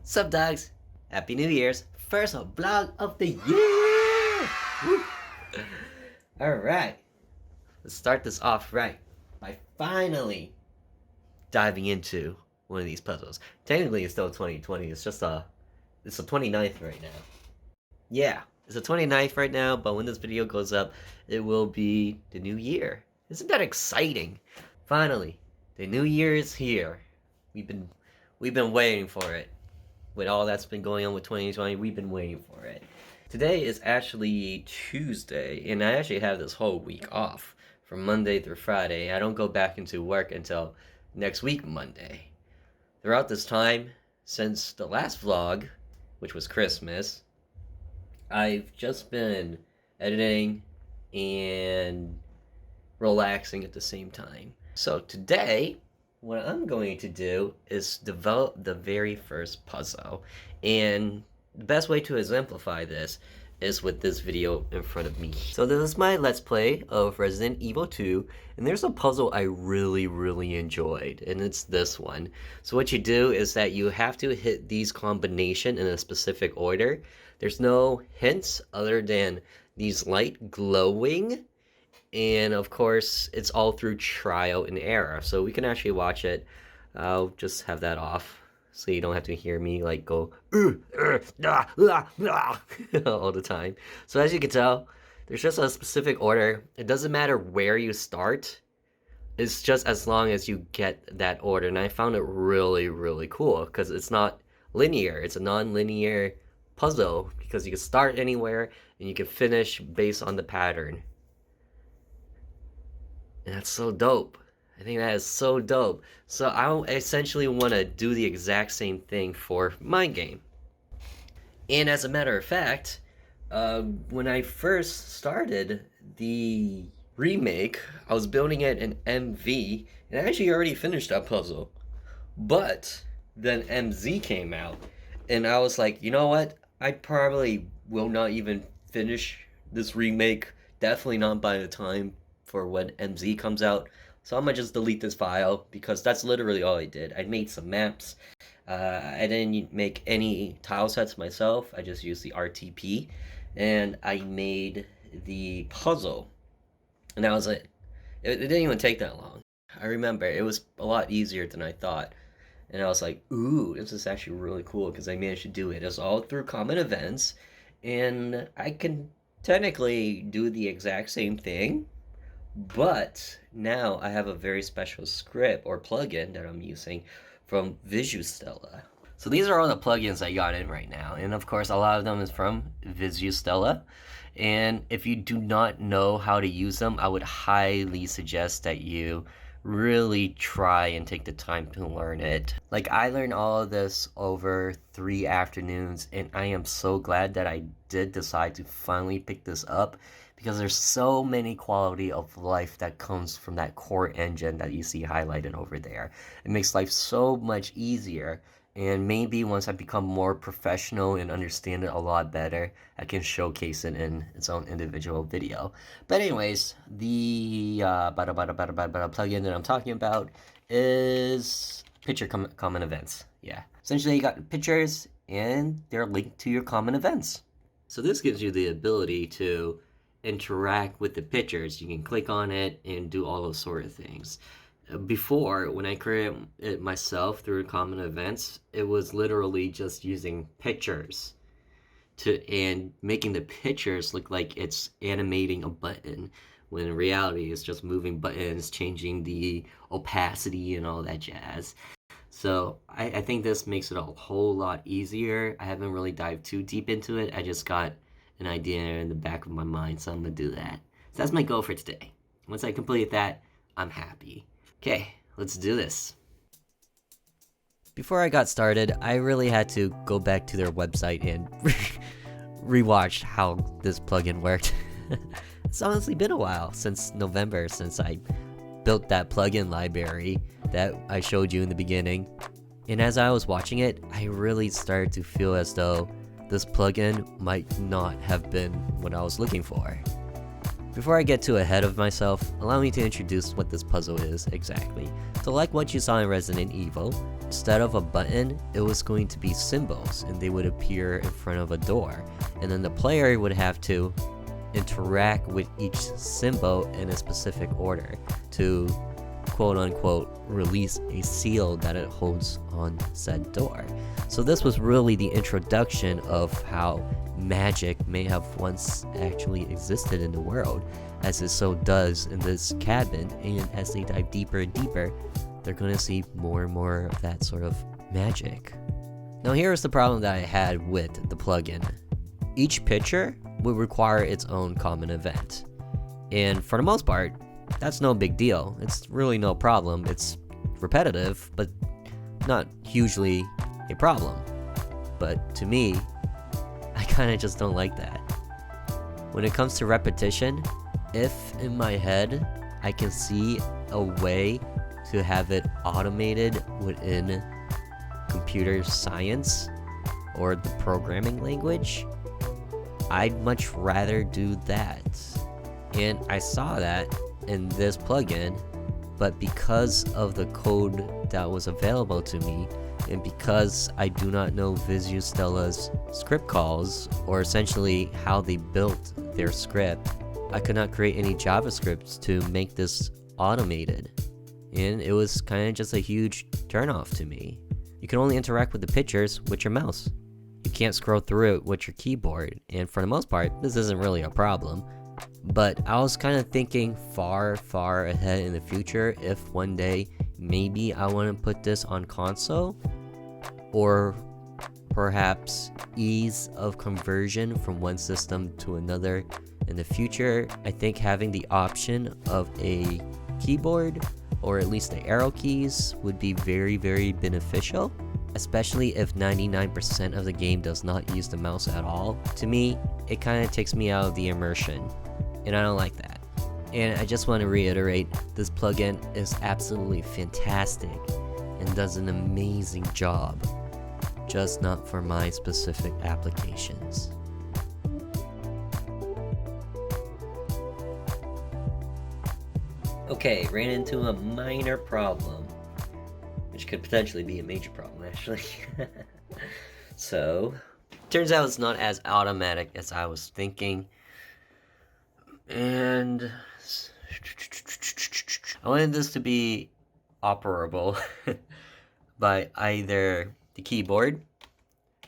Sup dogs? Happy New Year's! First vlog of the year! Alright, let's start this off right by finally diving into one of these puzzles. Technically it's still 2020, it's the 29th right now. Yeah, it's the 29th right now, but when this video goes up, it will be the new year. Isn't that exciting? Finally, the new year is here. We've been waiting for it. With all that's been going on with 2020, we've been waiting for it. Today is actually Tuesday, and I actually have this whole week off from Monday through Friday. I don't go back into work until next week, Monday. Throughout this time, since the last vlog, which was Christmas, I've just been editing and relaxing at the same time. So today, what I'm going to do is develop the very first puzzle, and the best way to exemplify this is with this video in front of me. So this is my Let's Play of Resident Evil 2, and there's a puzzle I really enjoyed, and it's this one. So what you do is that you have to hit these combination in a specific order. There's no hints other than these light glowing, and of course it's all through trial and error, so we can actually watch it. I'll just have that off so you don't have to hear me like go all the time. So as you can tell, there's just a specific order. It doesn't matter where you start, it's just as long as you get that order. And I found it really cool because it's not linear. It's a non-linear puzzle because you can start anywhere and you can finish based on the pattern. And that's so dope. I think that is so dope. So I essentially want to do the exact same thing for my game. And as a matter of fact, when I first started the remake, I was building it in MV, and I actually already finished that puzzle. But then MZ came out, and I was like, you know what? I probably will not even finish this remake. Definitely not by the time for when MZ comes out. So I'm gonna just delete this file because that's literally all I did. I made some maps. I didn't make any tile sets myself. I just used the RTP, and I made the puzzle, and that was it. It didn't even take that long. I remember it was a lot easier than I thought, and I was like, ooh, this is actually really cool because I managed to do it. It's all through common events, and I can technically do the exact same thing. But now I have a very special script or plugin that I'm using from Visustella. So these are all the plugins I got in right now, and of course a lot of them is from Visustella. And if you do not know how to use them, I would highly suggest that you really try and take the time to learn it. Like, I learned all of this over 3 afternoons, and I am so glad that I did decide to finally pick this up, because there's so many quality of life that comes from that core engine that you see highlighted over there. It makes life so much easier, and maybe once I become more professional and understand it a lot better, I can showcase it in its own individual video. But anyways, the plugin that I'm talking about is picture common events. Yeah, essentially you got pictures and they're linked to your common events. So this gives you the ability to interact with the pictures. You can click on it and do all those sort of things. Before, when I created it myself through common events, it was literally just using pictures and making the pictures look like it's animating a button, when in reality it's just moving buttons, changing the opacity and all that jazz. So I think this makes it a whole lot easier. I haven't really dived too deep into it. I just got an idea in the back of my mind, so I'm gonna do that. So that's my goal for today. Once I complete that, I'm happy. Okay, let's do this. Before I got started, I really had to go back to their website and rewatch how this plugin worked. It's honestly been a while, since November, since I built that plugin library that I showed you in the beginning. And as I was watching it, I really started to feel as though this plugin might not have been what I was looking for. Before I get too ahead of myself, allow me to introduce what this puzzle is exactly. So like what you saw in Resident Evil, instead of a button, it was going to be symbols, and they would appear in front of a door. And then the player would have to interact with each symbol in a specific order to quote unquote release a seal that it holds on said door. So this was really the introduction of how magic may have once actually existed in the world, as it so does in this cabin. And as they dive deeper and deeper, they're gonna see more and more of that sort of magic. Now here's the problem that I had with the plugin. Each picture would require its own common event, and for the most part, that's no big deal. It's really no problem. It's repetitive, but not hugely a problem. But to me, I kinda just don't like that. When it comes to repetition, if in my head I can see a way to have it automated within computer science or the programming language, I'd much rather do that. And I saw that in this plugin, but because of the code that was available to me, and because I do not know Visustella's script calls, or essentially how they built their script, I could not create any JavaScript to make this automated. And it was kind of just a huge turnoff to me. You can only interact with the pictures with your mouse. You can't scroll through it with your keyboard, and for the most part, this isn't really a problem. But I was kind of thinking far ahead in the future, if one day maybe I want to put this on console, or perhaps ease of conversion from one system to another in the future. I think having the option of a keyboard, or at least the arrow keys, would be very beneficial, especially if 99% of the game does not use the mouse at all. To me, it kind of takes me out of the immersion, and I don't like that. And I just want to reiterate, this plugin is absolutely fantastic and does an amazing job, just not for my specific applications. Okay, ran into a minor problem, which could potentially be a major problem, actually. So, turns out it's not as automatic as I was thinking. And I wanted this to be operable by either the keyboard,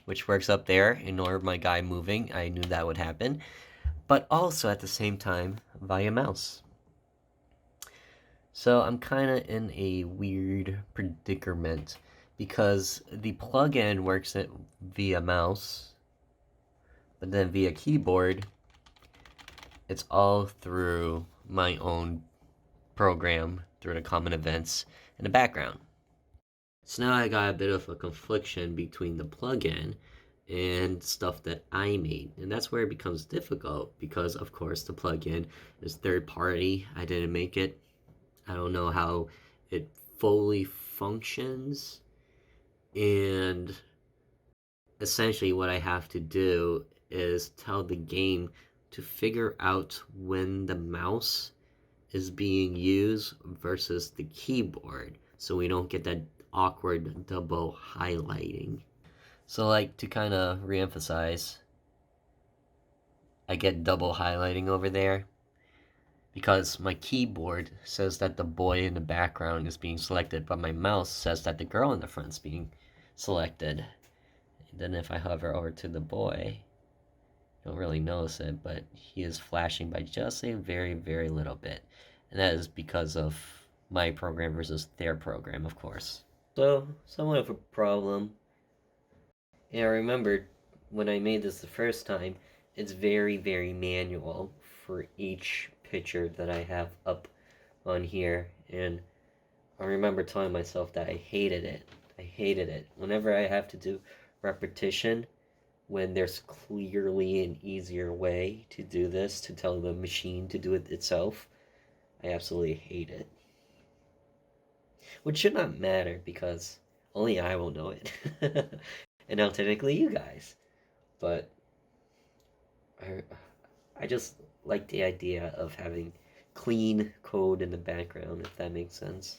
which works up there, ignore my guy moving, I knew that would happen, but also at the same time via mouse. So I'm kind of in a weird predicament, because the plugin works it via mouse, but then via keyboard, it's all through my own program, through the common events in the background. So now I got a bit of a confliction between the plugin and stuff that I made, and that's where it becomes difficult, because of course the plugin is third party. I didn't make it. I don't know how it fully functions, and essentially what I have to do is tell the game to figure out when the mouse is being used versus the keyboard, so we don't get that awkward double highlighting. So, like, to kind of reemphasize, I get double highlighting over there because my keyboard says that the boy in the background is being selected, but my mouse says that the girl in the front is being selected. And then if I hover over to the boy, you don't really notice it, but he is flashing by just a very little bit. And that is because of my program versus their program, of course. So, somewhat of a problem. And I remembered when I made this the first time, it's very manual for each picture that I have up on here. And I remember telling myself that I hated it. I hated it. Whenever I have to do repetition, when there's clearly an easier way to do this, to tell the machine to do it itself, I absolutely hate it. Which should not matter, because only I will know it. And now technically you guys. But I just like the idea of having clean code in the background, if that makes sense.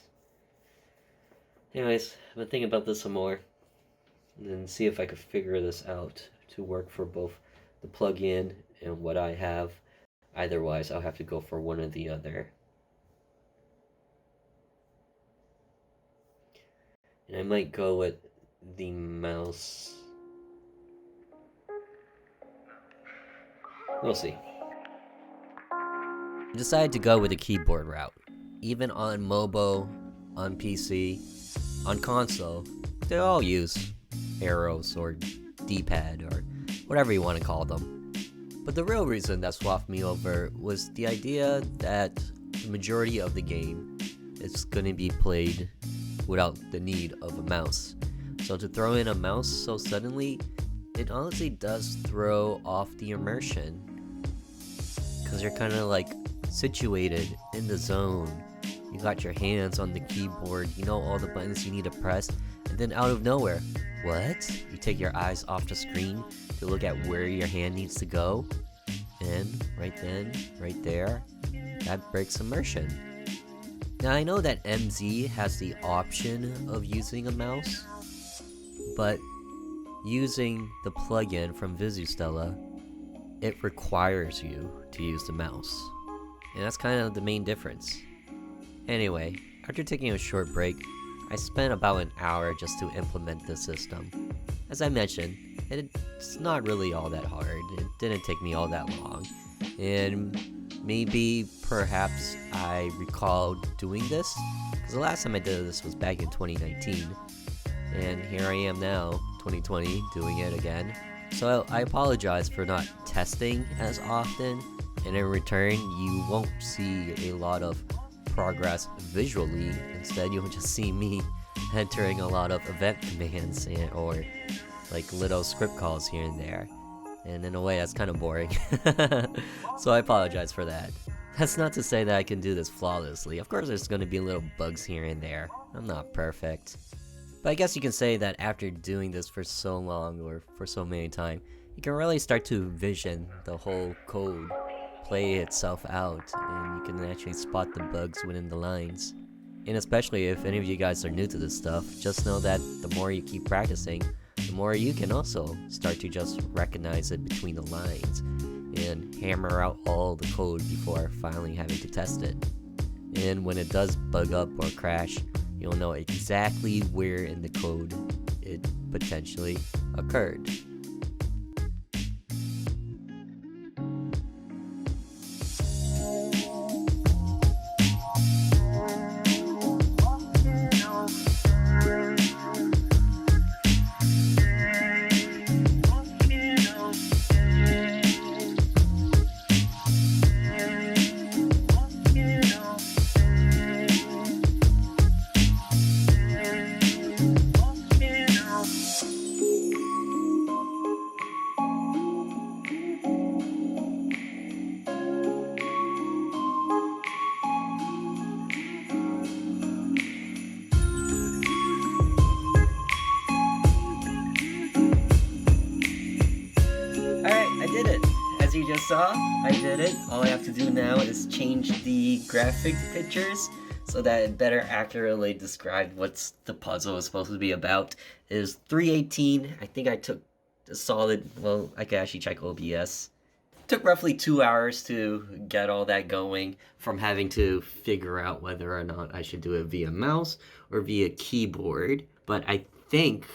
Anyways, I've been thinking about this some more and see if I could figure this out to work for both the plugin and what I have. Otherwise, I'll have to go for one or the other. And I might go with the mouse. We'll see. I decided to go with the keyboard route. Even on mobile, on PC, on console, they all use arrows or D-pad or whatever you want to call them. But the real reason that swapped me over was the idea that the majority of the game is going to be played without the need of a mouse. So to throw in a mouse so suddenly, it honestly does throw off the immersion. Because you're kind of like situated in the zone. You got your hands on the keyboard, you know all the buttons you need to press, and then out of nowhere, what? You take your eyes off the screen to look at where your hand needs to go, and right then, right there, that breaks immersion. Now I know that MZ has the option of using a mouse, but using the plugin from Visustella, it requires you to use the mouse. And that's kind of the main difference. Anyway, after taking a short break, I spent about an hour just to implement the system. As I mentioned, it's not really all that hard. It didn't take me all that long. And maybe, perhaps, I recalled doing this, because the last time I did this was back in 2019. And here I am now, 2020, doing it again. So I apologize for not testing as often, and in return, you won't see a lot of progress visually. Instead, you'll just see me entering a lot of event commands or like little script calls here and there. And in a way, that's kind of boring. So I apologize for that. That's not to say that I can do this flawlessly. Of course, there's going to be little bugs here and there. I'm not perfect. But I guess you can say that after doing this for so long or for so many times, you can really start to vision the whole code play itself out, and you can actually spot the bugs within the lines. And especially if any of you guys are new to this stuff, just know that the more you keep practicing, the more you can also start to just recognize it between the lines and hammer out all the code before finally having to test it. And when it does bug up or crash, you'll know exactly where in the code it potentially occurred. As you just saw, I did it. All I have to do now is change the graphic pictures so that it better accurately describe what the puzzle is supposed to be about. It is 318. I think I took a solid, well, I can actually check OBS. It took roughly 2 hours to get all that going, from having to figure out whether or not I should do it via mouse or via keyboard. But I think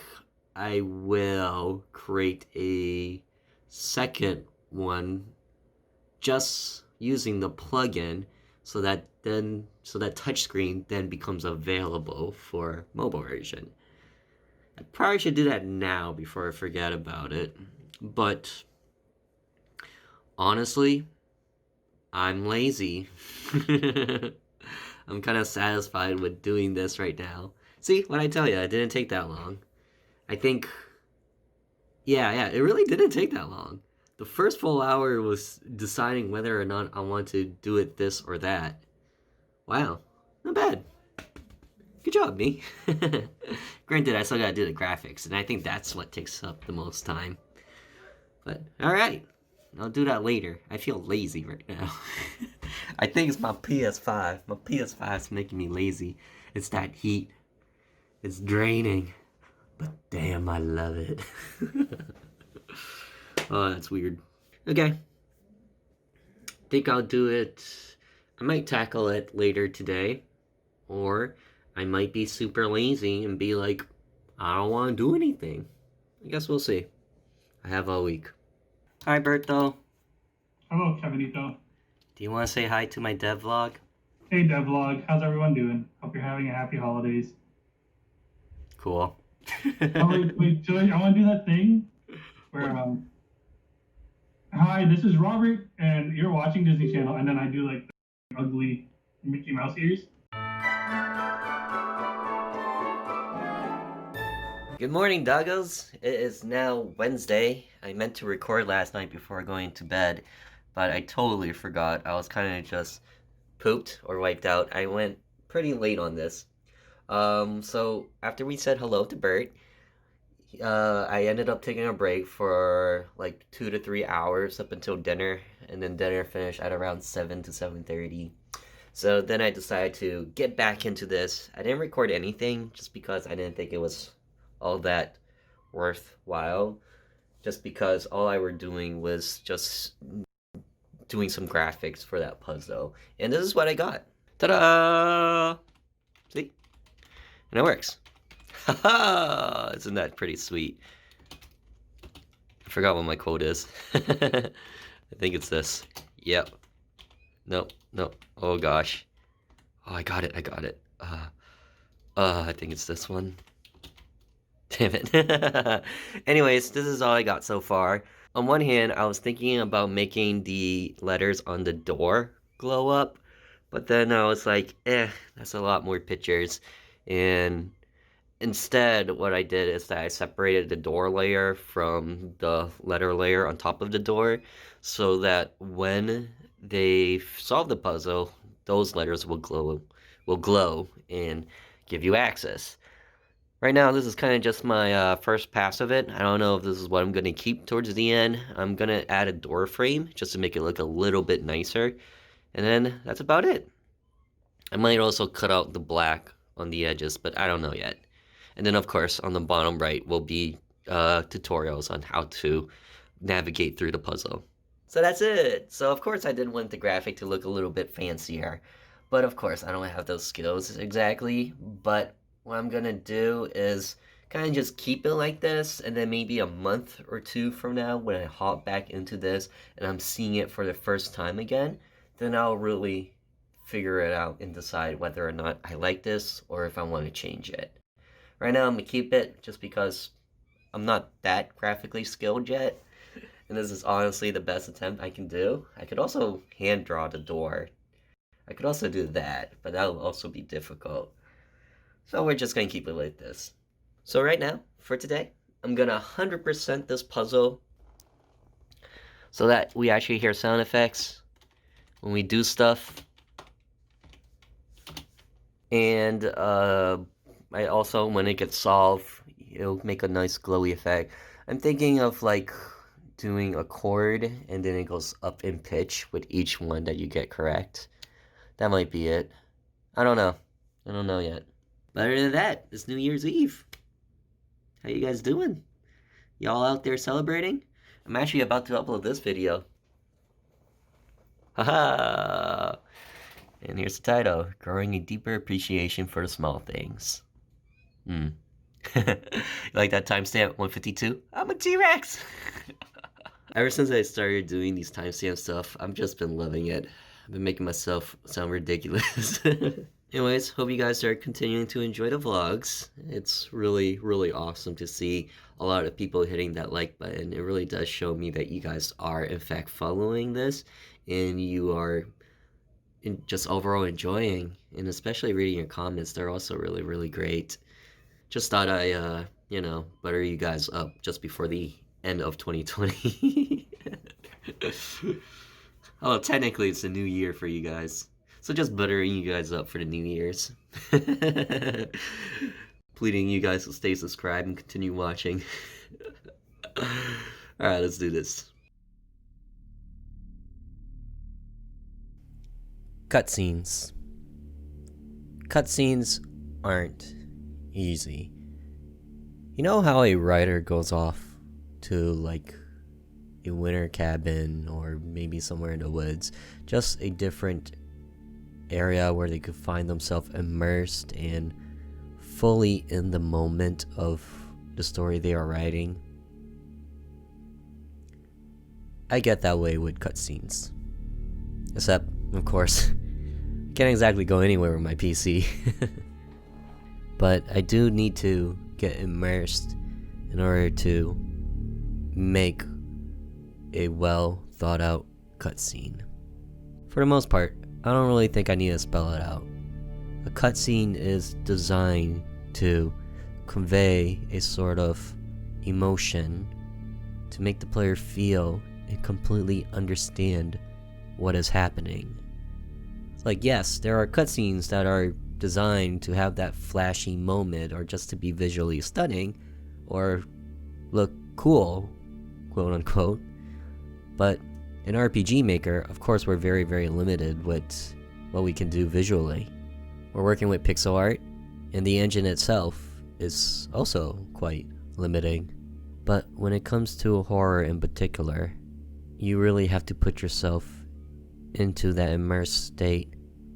I will create a second one just using the plugin so that touchscreen then becomes available for mobile version. I probably should do that now before I forget about it, but honestly, I'm lazy. I'm kind of satisfied with doing this right now. See, what I tell you, it didn't take that long. I think, yeah, it really didn't take that long. The first full hour was deciding whether or not I want to do it this or that. Wow, not bad. Good job, me. Granted, I still gotta do the graphics, and I think that's what takes up the most time. But, alright. I'll do that later. I feel lazy right now. I think it's my PS5. My PS5 is making me lazy. It's that heat. It's draining, but damn, I love it. Oh, that's weird. Okay. Think I'll do it. I might tackle it later today, or I might be super lazy and be like, I don't want to do anything. I guess we'll see. I have all week. Hi, Berto. Hello, Kevinito. Do you want to say hi to my dev vlog? Hey, Devlog. How's everyone doing? Hope you're having a happy holidays. Cool. Oh, wait, I want to do that thing where, hi, this is Robert, and you're watching Disney Channel, and then I do like the ugly Mickey Mouse ears. Good morning, doggos. It is now Wednesday. I meant to record last night before going to bed, but I totally forgot. I was kind of just pooped or wiped out. I went pretty late on this. So after we said hello to Bert, I ended up taking a break for like 2 to 3 hours up until dinner, and then dinner finished at around 7 to 7:30. So then I decided to get back into this. I didn't record anything just because I didn't think it was all that worthwhile. Just because all I were doing was just doing some graphics for that puzzle, and this is what I got. Ta-da! See, and it works. Haha! Isn't that pretty sweet? I forgot what my quote is. I think it's this. Yep. Nope. Nope. Oh gosh. Oh, I got it. I got it. I think it's this one. Damn it. Anyways, this is all I got so far. On one hand, I was thinking about making the letters on the door glow up, but then I was like, that's a lot more pictures. And instead, what I did is that I separated the door layer from the letter layer on top of the door, so that when they solve the puzzle, those letters will glow and give you access. Right now, this is kind of just my first pass of it. I don't know if this is what I'm going to keep towards the end. I'm going to add a door frame just to make it look a little bit nicer. And then that's about it. I might also cut out the black on the edges, but I don't know yet. And then, of course, on the bottom right will be tutorials on how to navigate through the puzzle. So that's it. So, of course, I did want the graphic to look a little bit fancier. But, of course, I don't have those skills exactly. But what I'm going to do is kind of just keep it like this. And then maybe a month or two from now, when I hop back into this and I'm seeing it for the first time again, then I'll really figure it out and decide whether or not I like this or if I want to change it. Right now, I'm going to keep it just because I'm not that graphically skilled yet. And this is honestly the best attempt I can do. I could also hand draw the door. I could also do that, but that will also be difficult. So we're just going to keep it like this. So right now, for today, I'm going to 100% this puzzle so that we actually hear sound effects when we do stuff. And I also, when it gets solved, it'll make a nice glowy effect. I'm thinking of like doing a chord and then it goes up in pitch with each one that you get correct. That might be it. I don't know. I don't know yet. But other than that, it's New Year's Eve. How you guys doing? Y'all out there celebrating? I'm actually about to upload this video. Haha! And here's the title, Growing a Deeper Appreciation for the Small Things. You like that timestamp 152? I'm a T-Rex! Ever since I started doing these timestamp stuff, I've just been loving it. I've been making myself sound ridiculous. Anyways, hope you guys are continuing to enjoy the vlogs. It's really, really awesome to see a lot of people hitting that like button. It really does show me that you guys are, in fact, following this, and you are just overall enjoying, and especially reading your comments. They're also really, really great. Just thought I, butter you guys up just before the end of 2020. Oh, technically it's a new year for you guys. So just buttering you guys up for the New Year's. Pleading you guys to stay subscribed and continue watching. Alright, let's do this. Cutscenes. Cutscenes aren't easy. You know how a writer goes off to like a winter cabin or maybe somewhere in the woods, just a different area where they could find themselves immersed and fully in the moment of the story they are writing? I get that way with cutscenes. Except, of course, I can't exactly go anywhere with my PC. But I do need to get immersed in order to make a well thought out cutscene. For the most part, I don't really think I need to spell it out. A cutscene is designed to convey a sort of emotion, to make the player feel and completely understand what is happening. It's like, yes, there are cutscenes that are designed to have that flashy moment or just to be visually stunning or look cool, quote unquote. But in RPG Maker, of course, we're very, very limited with what we can do visually. We're working with pixel art, and the engine itself is also quite limiting. But when it comes to horror in particular, you really have to put yourself into that immersed state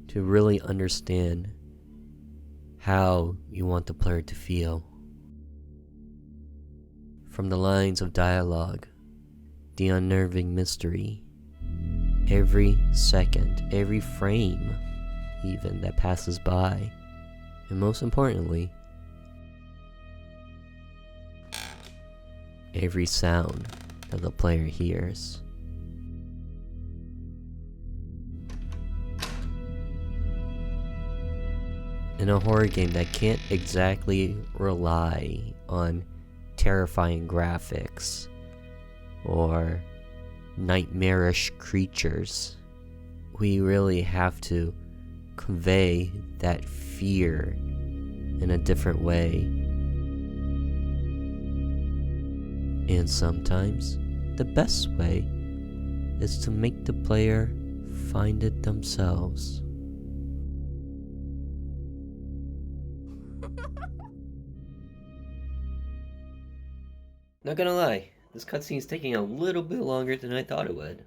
to really understand how you want the player to feel. From the lines of dialogue, the unnerving mystery, every second, every frame even that passes by, and most importantly, every sound that the player hears. In a horror game that can't exactly rely on terrifying graphics or nightmarish creatures, we really have to convey that fear in a different way. And sometimes the best way is to make the player find it themselves. Not gonna lie, this cutscene's taking a little bit longer than I thought it would.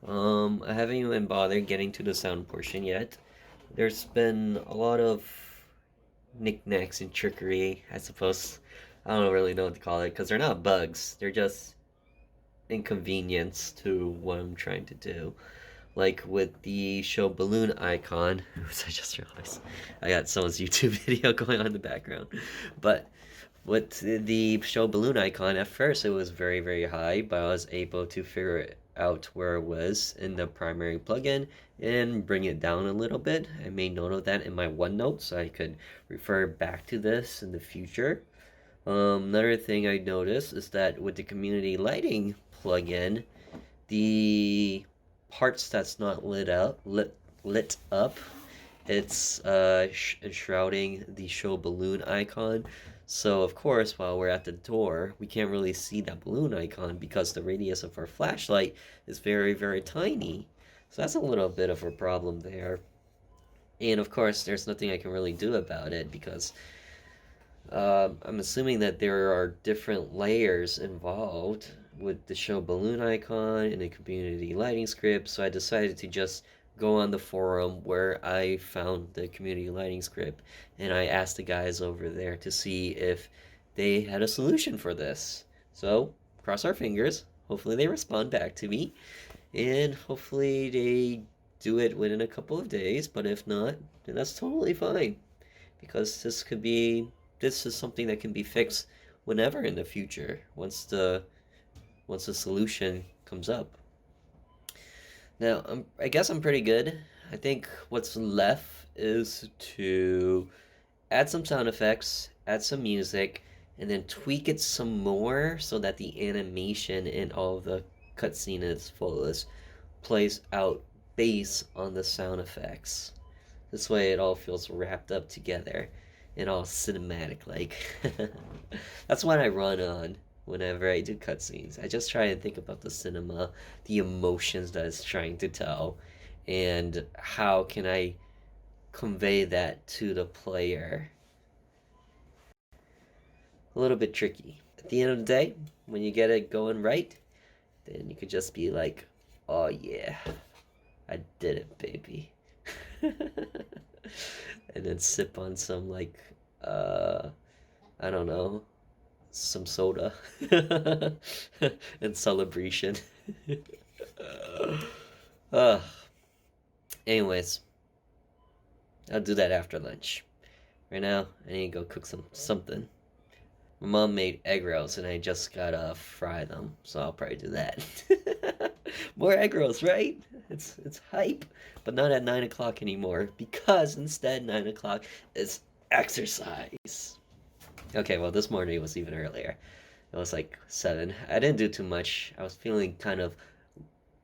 I haven't even bothered getting to the sound portion yet. There's been a lot of knickknacks and trickery, I suppose. I don't really know what to call it, because they're not bugs. They're just inconvenience to what I'm trying to do. Like with the show balloon icon, which I just realized I got someone's YouTube video going on in the background. But with the show balloon icon, at first it was very, very high, but I was able to figure it out where it was in the primary plugin and bring it down a little bit. I made note of that in my OneNote so I could refer back to this in the future. Another thing I noticed is that with the community lighting plugin, the parts that's not lit up, it's enshrouding the show balloon icon. So of course, while we're at the door, we can't really see that balloon icon because the radius of our flashlight is very, very tiny. So that's a little bit of a problem there. And of course, there's nothing I can really do about it because I'm assuming that there are different layers involved with the show balloon icon and the community lighting script, so I decided to just go on the forum where I found the community lighting script and I asked the guys over there to see if they had a solution for this. So, cross our fingers. Hopefully they respond back to me and hopefully they do it within a couple of days, but if not, then that's totally fine because this is something that can be fixed whenever in the future once the solution comes up. Now, I guess I'm pretty good. I think what's left is to add some sound effects, add some music, and then tweak it some more so that the animation in all of the cutscene in its fullest plays out based on the sound effects. This way it all feels wrapped up together and all cinematic like. That's what I run on whenever I do cutscenes. I just try and think about the cinema, the emotions that it's trying to tell, and how can I convey that to the player a little bit tricky. At the end of the day, when you get it going right, then you could just be like, oh yeah, I did it, baby. And then sip on some, like, I don't know, some soda in celebration. uh, Anyways, I'll do that after lunch. Right now, I need to go cook something. My mom made egg rolls and I just gotta fry them, so I'll probably do that. More egg rolls, right? It's hype, but not at 9 o'clock anymore because instead 9 o'clock is exercise. Okay, well this morning was even earlier. It was like 7. I didn't do too much. I was feeling kind of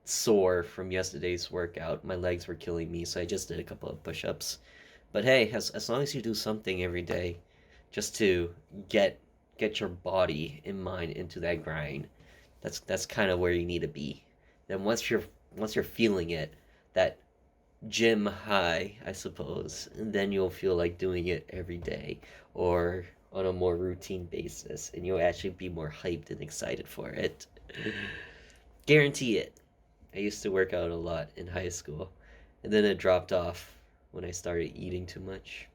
sore from yesterday's workout. My legs were killing me, so I just did a couple of push-ups. But hey, as long as you do something every day, just to get get your body and mind into that grind, that's kind of where you need to be. Then once you're feeling it, that gym high, I suppose, and then you'll feel like doing it every day or on a more routine basis, and you'll actually be more hyped and excited for it. Guarantee it. I used to work out a lot in high school, and then it dropped off when I started eating too much.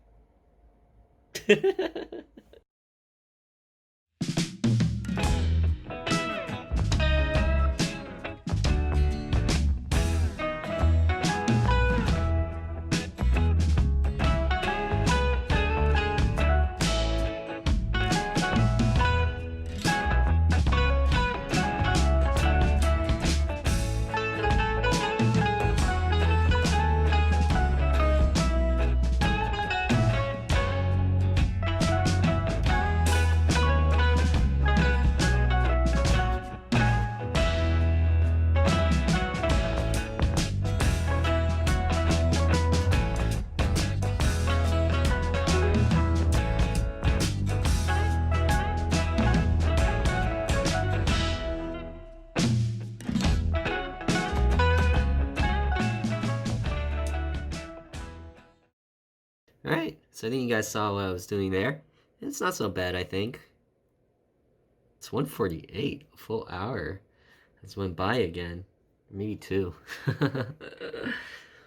Alright, so I think you guys saw what I was doing there. It's not so bad, I think. It's 1:48, a full hour. That's went by again. Maybe two.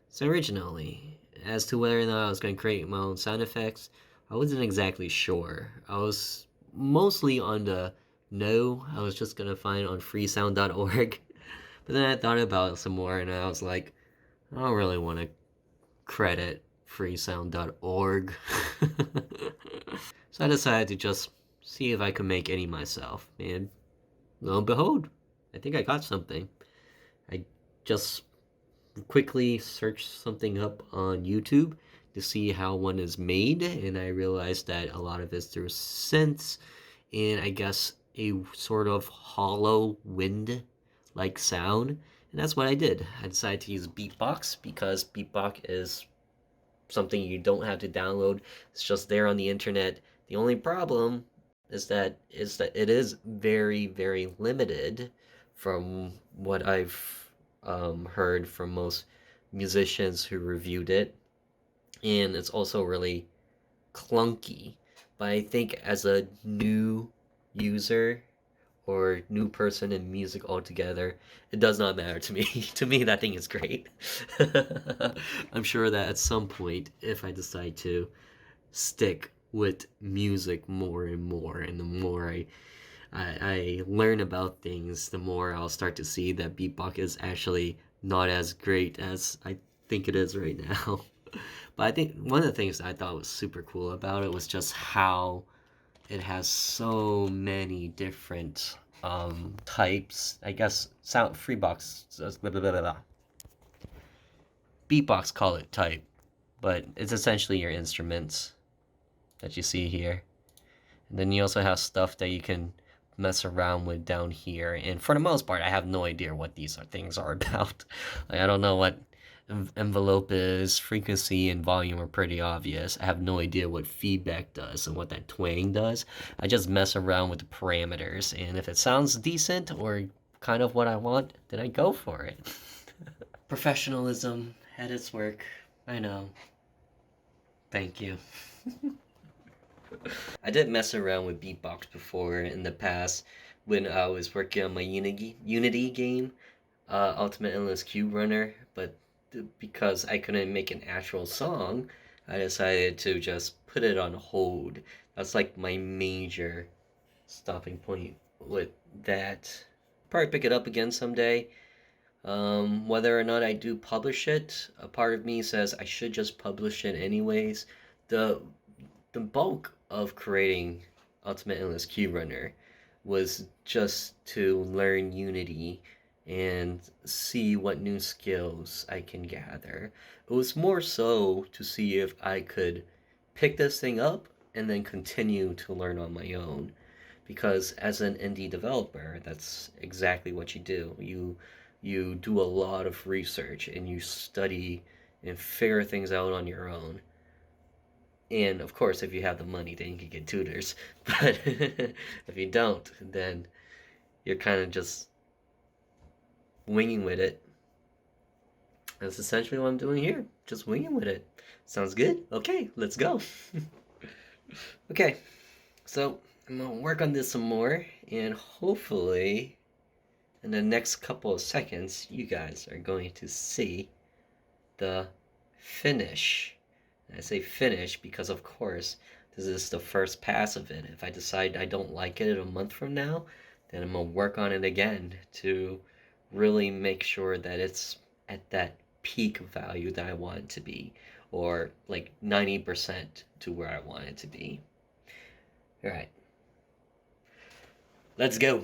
So originally, as to whether or not I was going to create my own sound effects, I wasn't exactly sure. I was mostly on the no, I was just going to find on freesound.org. But then I thought about it some more and I was like, I don't really want to credit freesound.org. So I decided to just see if I could make any myself. And lo and behold, I think I got something. I just quickly searched something up on YouTube to see how one is made, and I realized that a lot of it's through synths and I guess a sort of hollow wind like sound. And that's what I did. I decided to use Beatbox because Beatbox is something you don't have to download. It's just there on the internet. The only problem is that it is very very limited from what I've heard from most musicians who reviewed it, and it's also really clunky. But I think as a new user or new person in music altogether, it does not matter to me. To me, that thing is great. I'm sure that at some point, if I decide to stick with music more and more, and the more I learn about things, the more I'll start to see that beatbox is actually not as great as I think it is right now. But I think one of the things that I thought was super cool about it was just how it has so many different types. I guess sound Freebox blah, blah, blah, blah, blah. Beatbox call it type, but it's essentially your instruments that you see here. And then you also have stuff that you can mess around with down here. And for the most part, I have no idea what these things are about. Like, I don't know what envelope is. Frequency and volume are pretty obvious. I have no idea what feedback does and what that twang does. I just mess around with the parameters, and if it sounds decent or kind of what I want, then I go for it. Professionalism at its work. I know. Thank you. I did mess around with beatbox before in the past when I was working on my Unity game, Ultimate Endless Cube Runner, but because I couldn't make an actual song, I decided to just put it on hold. That's like my major stopping point with that. Probably pick it up again someday. Whether or not I do publish it, a part of me says I should just publish it anyways. The the bulk of creating Ultimate Endless Cube Runner was just to learn Unity and see what new skills I can gather. It was more so to see if I could pick this thing up and then continue to learn on my own. Because as an indie developer, that's exactly what you do. You do a lot of research and you study and figure things out on your own. And of course, if you have the money, then you can get tutors. But if you don't, then you're kind of just winging with it. That's essentially what I'm doing here. Just winging with it. Sounds good? Okay, let's go. Okay, so I'm gonna work on this some more, and hopefully, in the next couple of seconds, you guys are going to see the finish. And I say finish because, of course, this is the first pass of it. If I decide I don't like it a month from now, then I'm gonna work on it again to really make sure that it's at that peak value that I want it to be, or like 90% to where I want it to be. All right, let's go.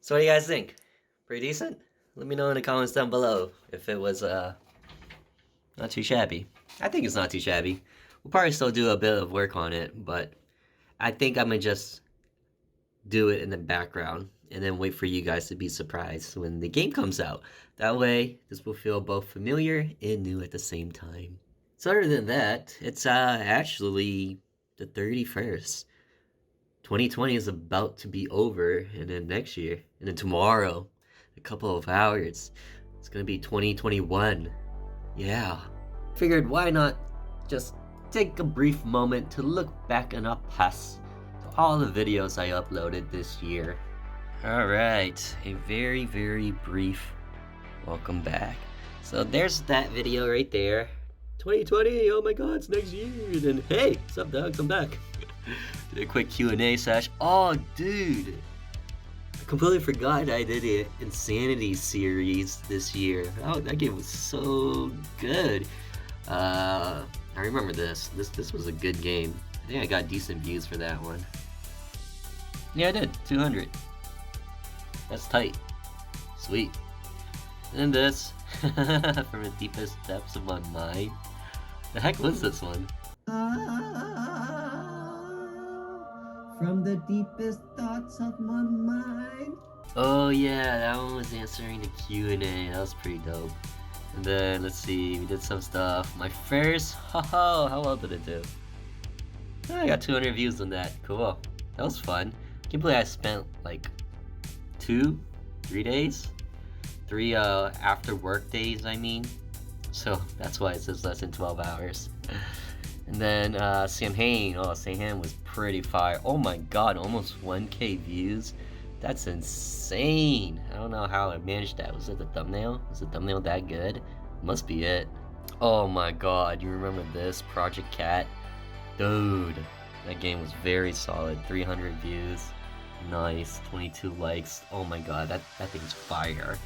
So what do you guys think? Pretty decent? Let me know in the comments down below if it was not too shabby. I think it's not too shabby. We'll probably still do a bit of work on it, but I think I'm gonna just do it in the background and then wait for you guys to be surprised when the game comes out. That way, this will feel both familiar and new at the same time. So other than that, it's actually the 31st. 2020 is about to be over, and then next year, and then tomorrow, a couple of hours, it's gonna be 2021. Yeah. Figured why not just take a brief moment to look back in our past to all the videos I uploaded this year. Alright, a very, very brief welcome back. So there's that video right there. 2020, oh my god, it's next year. And then, hey, what's up, dogs? I'm back. Did a quick Q&A sesh. Oh, dude. I completely forgot I did an Insanity series this year. Oh, that game was so good. I remember this. This was a good game. I think I got decent views for that one. Yeah, I did. 200. That's tight. Sweet. And this. From the deepest depths of my mind. The heck was this one? From the deepest thoughts of my mind. Oh yeah, that one was answering the Q&A. That was pretty dope. And then, let's see, we did some stuff. My first, how well did it do? Oh, I got 200 views on that. Cool. That was fun. Can't believe I spent like 3 days? 3 after work days, I mean. So that's why it says less than 12 hours. And then Samhain. Oh, Samhain was pretty fire. Oh my god, almost 1k views. That's insane. I don't know how I managed that. Was it the thumbnail? Was the thumbnail that good? Must be it. Oh my god, you remember this? Project Cat? Dude, that game was very solid. 300 views. Nice. 22 likes. Oh my god, that thing's fire.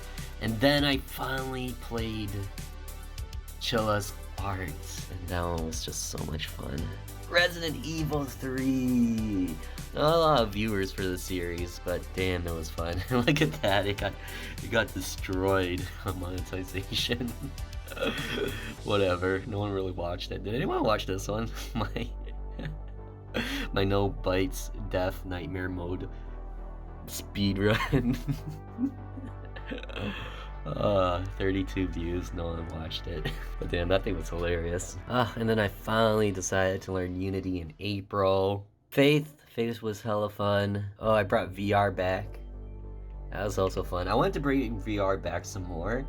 And then I finally played Chilla's Art, and that one was just so much fun. Resident Evil 3! Not a lot of viewers for the series, but damn, it was fun. Look at that, it got destroyed on monetization. Whatever, no one really watched it. Did anyone watch this one? My no bites death nightmare mode speed run. 32 views, no one watched it. But damn, that thing was hilarious. And then I finally decided to learn Unity in April. Faith was hella fun. Oh, I brought VR back. That was also fun. I wanted to bring VR back some more,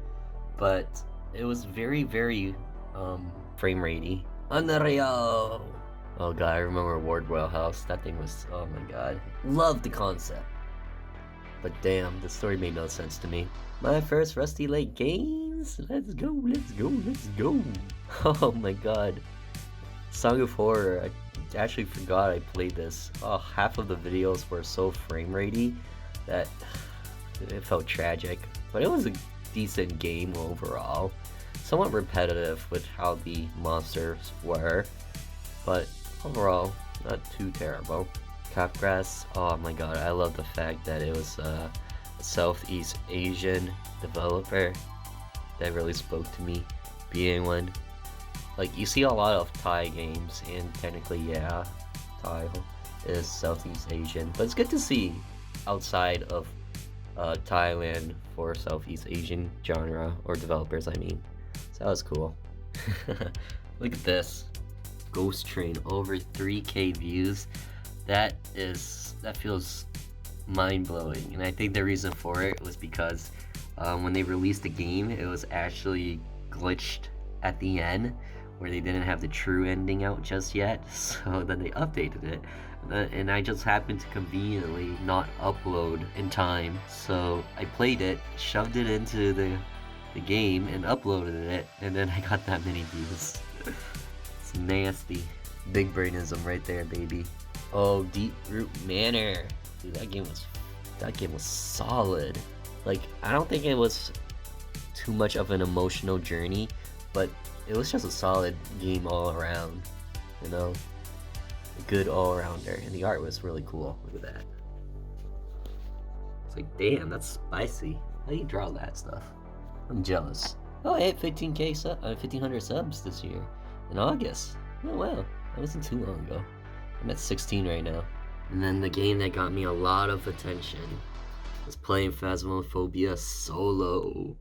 but it was very, very frame ratey. Unreal. Oh god, I remember Wardwell House. That thing was, oh my god. Loved the concept. But damn, the story made no sense to me. My first Rusty Lake games? Let's go, let's go, let's go. Oh my god. Song of Horror, I actually forgot I played this. Oh, half of the videos were so frame ratey that it felt tragic. But it was a decent game overall. Somewhat repetitive with how the monsters were, but overall, not too terrible. Capgrass, oh my god, I love the fact that it was a Southeast Asian developer that really spoke to me, being one. Like, you see a lot of Thai games, and technically, yeah, Thai is Southeast Asian, but it's good to see outside of Thailand for Southeast Asian genre, or developers, I mean. So that was cool. Look at this. Ghost Train, over 3K views. That feels mind-blowing, and I think the reason for it was because when they released the game, it was actually glitched at the end, where they didn't have the true ending out just yet, so then they updated it, and I just happened to conveniently not upload in time, so I played it, shoved it into the game, and uploaded it, and then I got that many views. It's nasty. Big brainism right there, baby. Oh, Deep Root Manor. Dude, that game was solid. Like, I don't think it was too much of an emotional journey, but it was just a solid game all around, you know? A good all-rounder, and the art was really cool. Look at that. It's like, damn, that's spicy. How do you draw that stuff? I'm jealous. Oh, I hit 1,500 subs this year, in August. Oh wow, that wasn't too long ago. I'm at 16 right now. And then the game that got me a lot of attention was playing Phasmophobia solo.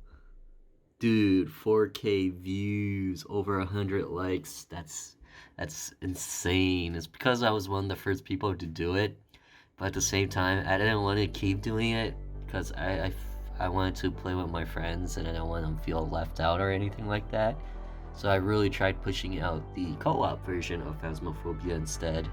Dude, 4K views, over 100 likes. That's insane. It's because I was one of the first people to do it, but at the same time, I didn't want to keep doing it because I wanted to play with my friends and I didn't want them to feel left out or anything like that. So I really tried pushing out the co-op version of Phasmophobia instead.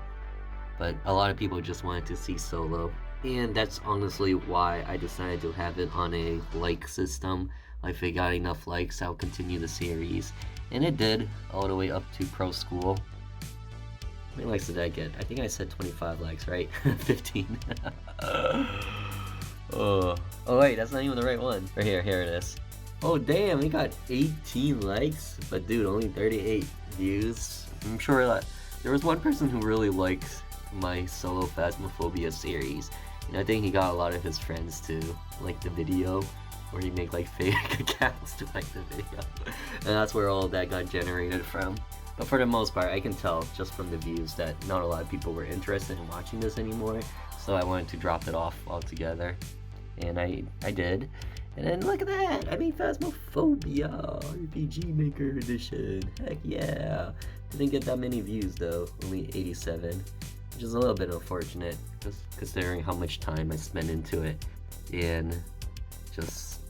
But a lot of people just wanted to see solo. And that's honestly why I decided to have it on a like system. Like, if it got enough likes, I'll continue the series. And it did, all the way up to Pro School. How many likes did I get? I think I said 25 likes, right? 15. Oh wait, that's not even the right one. Right here, here it is. Oh damn, we got 18 likes, but dude, only 38 views. I'm sure that there was one person who really liked my solo Phasmophobia series, and I think he got a lot of his friends to like the video, or he make like fake accounts to like the video, and that's where all of that got generated from. But for the most part, I can tell just from the views that not a lot of people were interested in watching this anymore, so I wanted to drop it off altogether, and I did. And then look at that! I made Phasmophobia RPG Maker Edition. Heck yeah! Didn't get that many views though, only 87, which is a little bit unfortunate, just considering how much time I spent into it, and just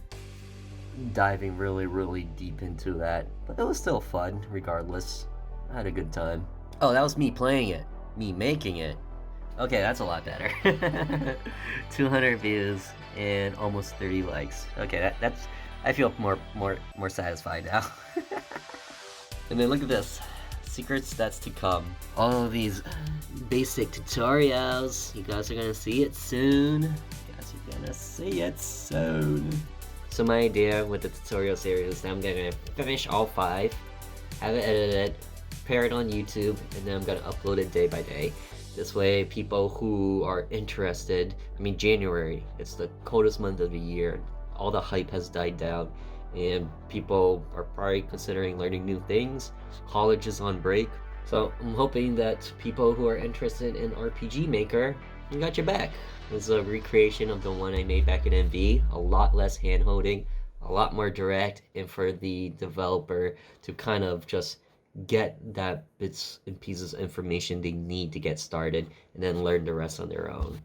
diving really deep into that. But it was still fun, regardless. I had a good time. Oh, that was me playing it. Me making it. Okay, that's a lot better. 200 views and almost 30 likes. Okay, that's I feel more satisfied now. And then look at this. Secrets that's to come. All of these basic tutorials. You guys are gonna see it soon. So my idea with the tutorial series is that I'm gonna finish all 5, have it edited, prepare it on YouTube, and then I'm gonna upload it day by day. This way, people who are interested, I mean, January, it's the coldest month of the year, all the hype has died down, and people are probably considering learning new things. College is on break, So I'm hoping that people who are interested in RPG Maker, I got your back. This is a recreation of the one I made back in MV. A lot less hand-holding, a lot more direct, and for the developer to kind of just get that bits and pieces of information they need to get started and then learn the rest on their own.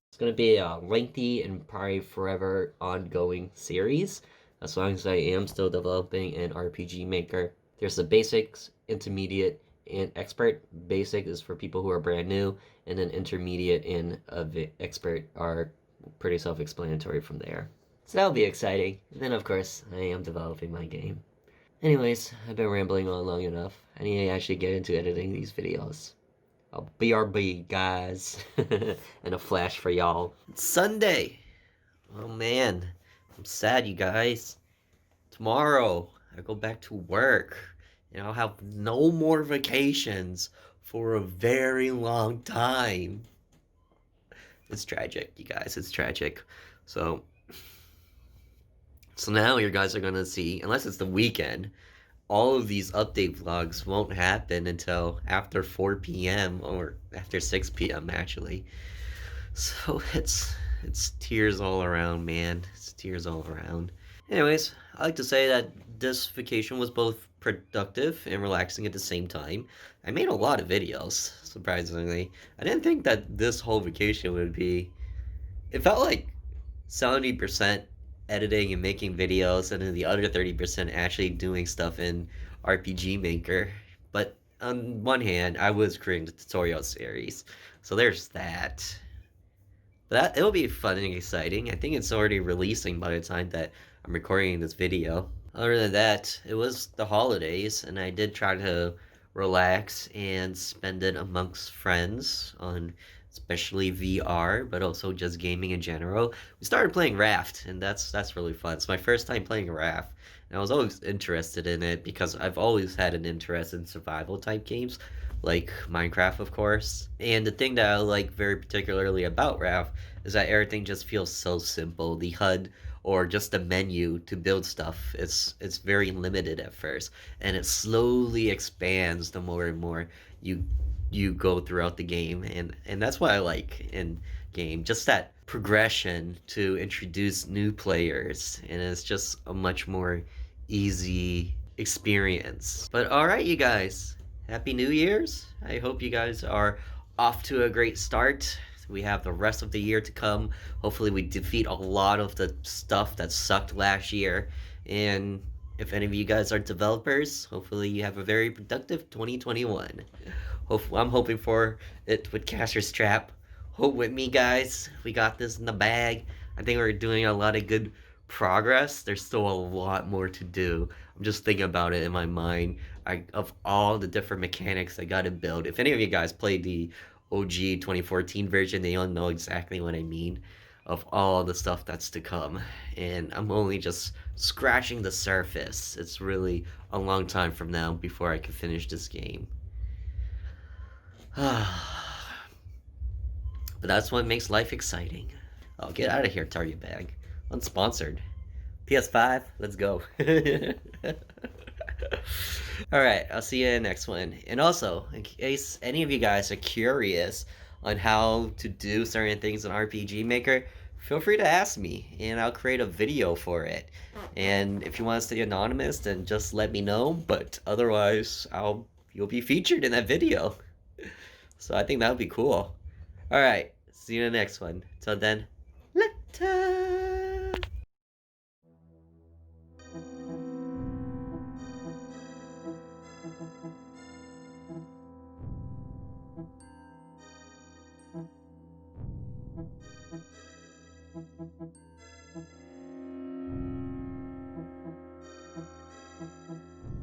It's going to be a lengthy and probably forever ongoing series as long as I am still developing an RPG Maker. There's the basics, intermediate, and expert. Basic is for people who are brand new, and then intermediate and expert are pretty self-explanatory from there. So that'll be exciting. And then, of course, I am developing my game. Anyways, I've been rambling on long enough. I need to actually get into editing these videos. I'll BRB, guys. And a flash for y'all. It's Sunday. Oh man, I'm sad, you guys. Tomorrow, I go back to work. And I'll have no more vacations for a very long time. It's tragic, you guys. It's tragic. So now you guys are gonna see, unless it's the weekend, all of these update vlogs won't happen until after 4 p.m. or after 6 p.m. actually. So it's tears all around, man. It's tears all around. Anyways, I like to say that this vacation was both productive and relaxing at the same time. I made a lot of videos, surprisingly. I didn't think that this whole vacation would be... It felt like 70% editing and making videos, and then the other 30% actually doing stuff in RPG Maker. But on one hand, I was creating the tutorial series, so there's that. But it'll be fun and exciting. I think it's already releasing by the time that I'm recording this video. Other than that, it was the holidays, and I did try to relax and spend it amongst friends on especially VR, but also just gaming in general. We started playing Raft, and that's really fun. It's my first time playing Raft, and I was always interested in it because I've always had an interest in survival type games, like Minecraft, of course. And the thing that I like very particularly about Raft is that everything just feels so simple. The HUD or just the menu to build stuff, it's very limited at first, and it slowly expands the more and more you go throughout the game, and that's what I like in game, just that progression to introduce new players, and it's just a much more easy experience. But all right, you guys, happy New Year's. I hope you guys are off to a great start. We have the rest of the year to come. Hopefully we defeat a lot of the stuff that sucked last year, and if any of you guys are developers, hopefully you have a very productive 2021. I'm hoping for it with Caster's Trap. Hope with me, guys. We got this in the bag. I think we're doing a lot of good progress. There's still a lot more to do. I'm just thinking about it in my mind. Of all the different mechanics I gotta build. If any of you guys played the OG 2014 version, they all know exactly what I mean. Of all the stuff that's to come. And I'm only just scratching the surface. It's really a long time from now before I can finish this game. But that's what makes life exciting. Oh, get out of here, Target Bag. Unsponsored. PS5, let's go. Alright, I'll see you in the next one. And also, in case any of you guys are curious on how to do certain things in RPG Maker, feel free to ask me, and I'll create a video for it. And if you want to stay anonymous, then just let me know, but otherwise, you'll be featured in that video. So I think that would be cool. Alright, see you in the next one. Till then, later!